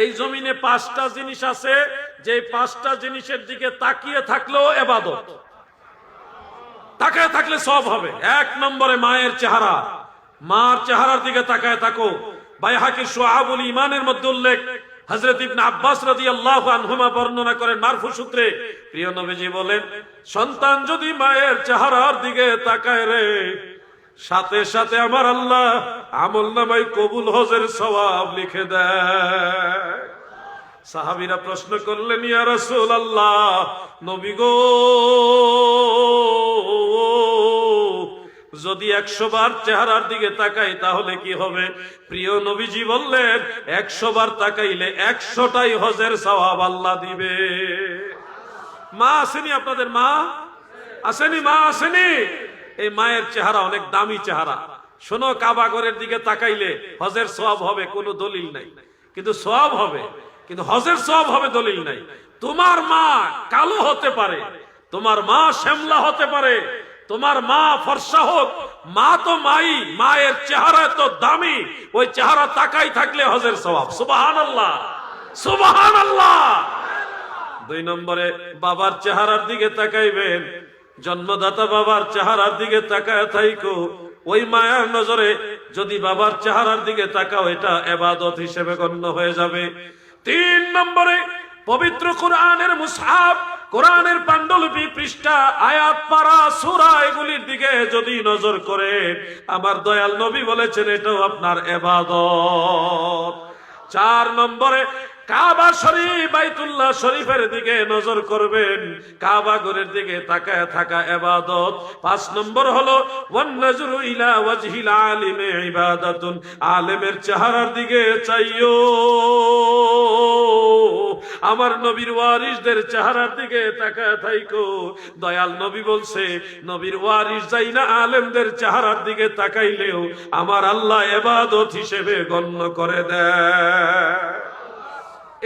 এই জমিনে পাঁচটা জিনিস আছে, যে পাঁচটা জিনিসের দিকে তাকিয়ে থাকলেও ইবাদত, তাকায় থাকলে সব হবে। এক নম্বরে মায়ের চেহারা, মার চেহারার দিকে তাকায় থাকো। বাইহাকি শুআবুল ঈমানের মধ্যে উল্লেখ, হযরত ইবনে আব্বাস রাদিয়াল্লাহু আনহুমা বর্ণনা করেন মারফু সূত্রে, প্রিয় নবীজি বলেন, সন্তান যদি মায়ের চেহারার দিকে তাকায় রে, সাথে সাথে আমার আল্লাহ আমলনামায় কবুল হজের সওয়াব লিখে দেয়। সাহাবীরা প্রশ্ন করলেন, ইয়া রাসূলুল্লাহ, নবী গো, যদি 100 বার চেহারার দিকে তাকাই তাহলে কি হবে? প্রিয় নবীজি বললেন, 100 বার তাকাইলে 100টাই হজের সওয়াব আল্লাহ দিবে। মা আসেনি আপনাদের? মা আসেনি? মা আসেনি? এই মায়ের চেহারা অনেক দামি চেহারা। শোনো, কাবা ঘরের দিকে তাকাইলে হজের সওয়াব হবে, কোনো দলিল নাই, কিন্তু সওয়াব হবে, কিন্তু হজের সওয়াব হবে দলিল নাই। তোমার মা কালো হতে পারে, তোমার মা শ্যামলা হতে পারে, তোমার মা ফর্সা হোক, মা তো মাই, মায়ের চেহারা তো দামি, ওই চেহারা তাকাই থাকলে হজের সওয়াব। সুবহানাল্লাহ, সুবহানাল্লাহ। 2 নম্বরে বাবার চেহারার দিকে তাকাইবেন, জন্মদাতা বাবার চেহারার দিকে তাকায় থাইকো, ওই মায়ের নজরে যদি বাবার চেহারার দিকে তাকাও, এটা ইবাদত হিসেবে গণ্য হয়ে যাবে। 3 নম্বরে পবিত্র কোরআনের মুসহাফ, কোরআনের পাণ্ডুলিপি, পৃষ্ঠা, আয়াত, পারা, সূরা, এগুলির দিকে যদি নজর করে, আমার দয়াল নবী বলেছেন এটাও আপনার ইবাদত। 4 নম্বরে কাবা শরীফ, বাইতুল্লাহ শরীফের দিকে নজর করবেন, কাবা ঘরের দিকে তাকায় থাকা ইবাদত। 5 নম্বর হলো ওয়ান নাজরু ইলা ওয়াজহিল আলিমি ইবাদাতুন, আলেমের চেহারার দিকে চাইও। আমার নবীর ওয়ারিসদের চেহারার দিকে তাকায় থাইকো। দয়াল নবী বলছে, নবীর ওয়ারিস যাই না আলেমদের চেহারার দিকে তাকাইলেও আমার আল্লাহ ইবাদত হিসেবে গণ্য করে দেয়।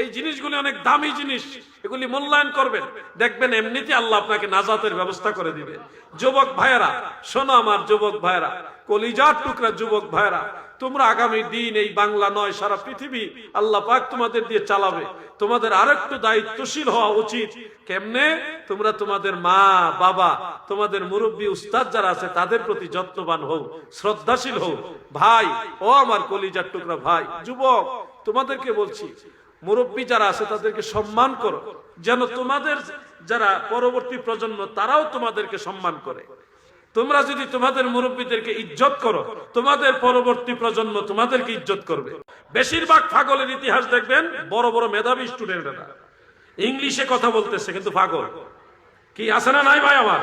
এই জিনিসগুলি অনেক দামি জিনিস, এগুলি মূল্যায়ন করবেন, দেখবেন এমনিতে আল্লাহ আপনাকে নাজাতের ব্যবস্থা করে দিবে। যুবক ভাইয়েরা শোনো, আমার যুবক ভাইয়েরা, কলিজার টুকরা যুবক ভাইয়েরা, তোমরা আগামী দিন এই বাংলা নয় সারা পৃথিবী আল্লাহ পাক তোমাদের দিয়ে চালাবে। তোমাদের আরেকটু দায়িত্বশীল হওয়া উচিত। কেমনে? তোমরা তোমাদের মা বাবা, তোমাদের মুরব্বী উস্তাদ যারা আছে তাদের প্রতি যত্নবান হও, শ্রদ্ধাশীল হও। ভাই, ও আমার কলিজার টুকরা ভাই, যুবক, তোমাদেরকে বলছি, মুরব্বী যারা আছে তাদেরকে সম্মান করো, যেন তোমাদের যারা পরবর্তী প্রজন্ম তারাও তোমাদেরকে সম্মান করে। তোমরা যদি তোমাদের মুরব্বীদেরকে ইজ্জত করো, তোমাদের পরবর্তী প্রজন্ম তোমাদেরকে ইজ্জত করবে। বেশিরভাগ পাগলের ইতিহাস দেখবেন, বড় বড় মেধাবী স্টুডেন্টরা ইংলিশে কথা বলতেছে কিন্তু পাগল। কি আছে না নাই ভাই আমার?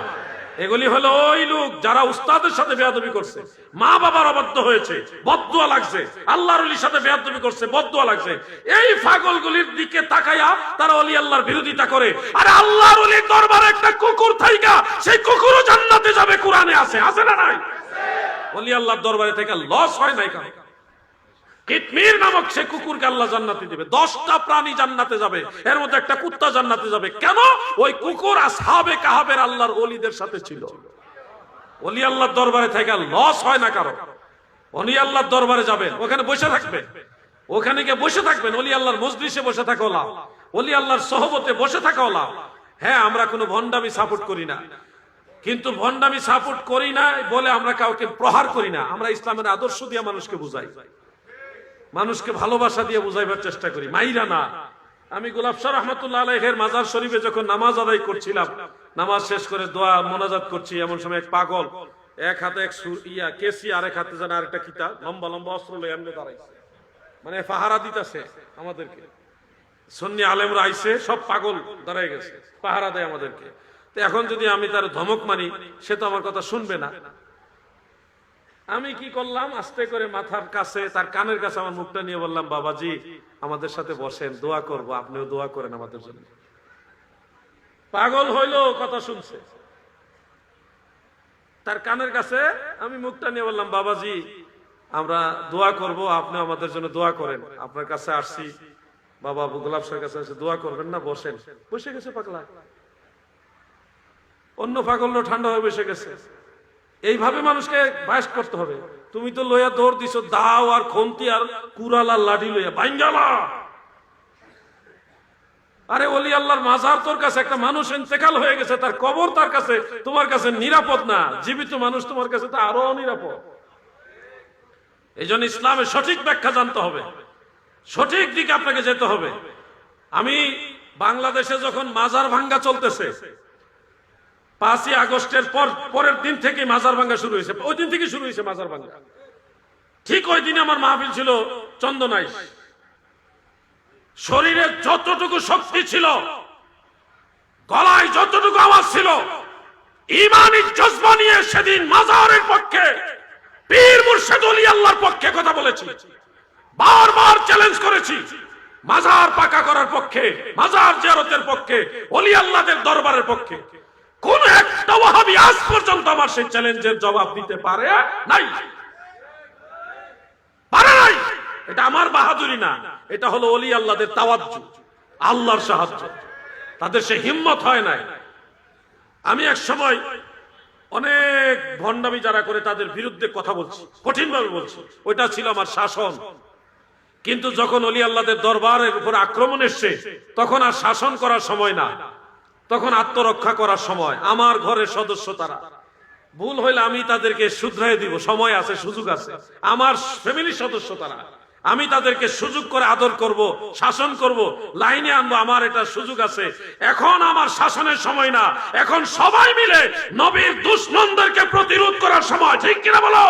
এগুলি হলো ওই লোক যারা উস্তাদের সাথে বেয়াদবি করছে, মা বাবার অবাধ্য হয়েছে, বদদুয়া লাগছে, আল্লাহর ওলির সাথে বেয়াদবি করছে, বদদুয়া লাগছে। এই পাগলগুলির দিকে তাকায়া তারা ওলি আল্লাহর বিরোধিতা করে। আরে আল্লাহর ওলির দরবারে একটা কুকুর থাইকা, সেই কুকুরও জান্নাতে যাবে, কোরআনে আছে, আছে না নাই? ওলি আল্লাহর দরবারে থেকে লস হয় নাই কারণ। কিতমির নামক সে কুকুরকে আল্লাহ জান্নাতে দিবে। 10টা প্রাণী জান্নাতে যাবে, এর মধ্যে একটা কুত্তা জান্নাতে যাবে। কেন? ওই কুকুর আসহাবে কাহাবের আল্লাহর ওলিদের সাথে ছিল। ওলি আল্লাহর দরবারে থেকে লস হয় না কারো। ওলি আল্লাহর দরবারে যাবেন, ওখানে বসে থাকবেন, ওখানে গিয়ে বসে থাকবেন, ওলি আল্লাহর মজলিসে বসে থাকা হলা, ওলি আল্লাহর সহবতে বসে থাকা হলা। হ্যাঁ, আমরা কোনো ভণ্ডামি সাপোর্ট করি না, কিন্তু ভণ্ডামি সাপোর্ট করি না বলে আমরা কাউকে প্রহার করি না। আমরা ইসলামের আদর্শ দিয়ে মানুষকে বুঝাই, মানুষকে ভালোবাসা দিয়ে বুঝাইবার চেষ্টা করি, মাইরা না। আমি গোলাপ শাহ রহমাতুল্লাহ আলাইহির মাজার শরীফে যখন নামাজ আদায় করছিলাম, নামাজ শেষ করে দোয়া মোনাজাত করছি, এমন সময় এক পাগল এক হাতে এক কেসি, আরেক হাতে যেন আরেকটা কিতাব, লম্বা লম্বা অস্ত্র লয়ে এমনি দাঁড়াইছে, মানে পাহারা দিতেছে আমাদেরকে। সুন্নি আলেমরা আইছে, সব পাগল দাঁড়াই গেছে, পাহারা দেয় আমাদেরকে। তো এখন যদি আমি তার ধমক মানি, সে তো আমার কথা শুনবে না। আমি কি করলাম, আস্তে করে মাথার কাছে, তার কানের কাছে আমার মুখটা নিয়ে বললাম, বাবাজি আমাদের সাথে বসেন, দোয়া করব, আপনিও দোয়া করেন আমাদের জন্য। পাগল হইলো, কথা শুনছে, তার কানের কাছে আমি মুখটা নিয়ে বললাম, বাবাজি আমরা দোয়া করব, আপনি আমাদের জন্য দোয়া করেন, আপনার কাছে আসছি। বাবা গোলাপ শাহের কাছে আসছে, দোয়া করবেন না, বসেন। বসে গেছে পাগলা। অন্য পাগলও ঠান্ডা হয়ে বসে গেছে। এইভাবে মানুষকে বাস করতে হবে। তুমি তো লইয়া দৌড় দিছো, দাও আর খন্তি আর কুড়াল আর লাঠি লইয়া, ভাঙ্গালা আরে ওলি আল্লাহর মাজার তোর কাছে, একটা মানুষ ইন্তেকাল হয়ে গেছে, তার কবর তার কাছে, তোমার কাছে নিরাপদ না, জীবিত মানুষ তোমার কাছে তো আরো নিরাপদ। এই জন্য ইসলামের সঠিক ব্যাখ্যা জানতে হবে, সঠিক দিকে আপনাকে যেতে হবে। আমি বাংলাদেশে যখন মাজার ভাঙ্গা চলতেছে, 5ই আগস্টের পরের দিন থেকে মাজার ভাঙ্গা শুরু হয়েছে, ওই দিন থেকে শুরু হয়েছে মাজার ভাঙ্গা। ঠিক ওই দিনে আমার মাহফিল ছিল চন্দনাইশ। শরীরে যতটুকু শক্তি ছিল, গলায় যতটুকু আওয়াজ ছিল, ইমানি জজবা নিয়ে সেদিন মাজারের পক্ষে, পীর মুর্শিদ ওলি আল্লাহর পক্ষে কথা বলেছি, বারবার চ্যালেঞ্জ করেছি। মাজার পাকা করার পক্ষে, মাজার জিয়ারতের পক্ষে, ওলি আল্লাহদের দরবারের পক্ষে। কোন একটা ওয়াহাবি আজ পর্যন্ত আমার সেই চ্যালেঞ্জের জবাব দিতে পারে নাই, পারে নাই। এটা আমার বাহাদুরি না, এটা হলো ওলি আল্লাহদের তাওয়াজ্জু, আল্লাহর সাহায্য। তাদের সে হিম্মত হয় নাই। আমি এক সময় অনেক ভণ্ডামি যারা করে তাদের বিরুদ্ধে কথা বলছি, কঠিন ভাবে বলছি, ওইটা ছিল আমার শাসন। কিন্তু যখন ওলি আল্লাহদের দরবারের উপর আক্রমণ এসছে, তখন আর শাসন করার সময় না, তখন আত্মরক্ষা করার সময়। আমার ঘরের সদস্য তারা, ভুল হইলে আমি তাদেরকে শুধরাই দিব, সময় আছে, সুযোগ আছে। আমার ফ্যামিলির সদস্য তারা, আমি তাদেরকে সুযোগ করে আদর করব, শাসন করব, লাইনে আনবো, আমার এটা সুযোগ আছে। এখন আমার শাসনের সময় না, এখন সবাই মিলে নবীর দুশমনদেরকে প্রতিরোধ করার সময়। ঠিক কিনা বলো?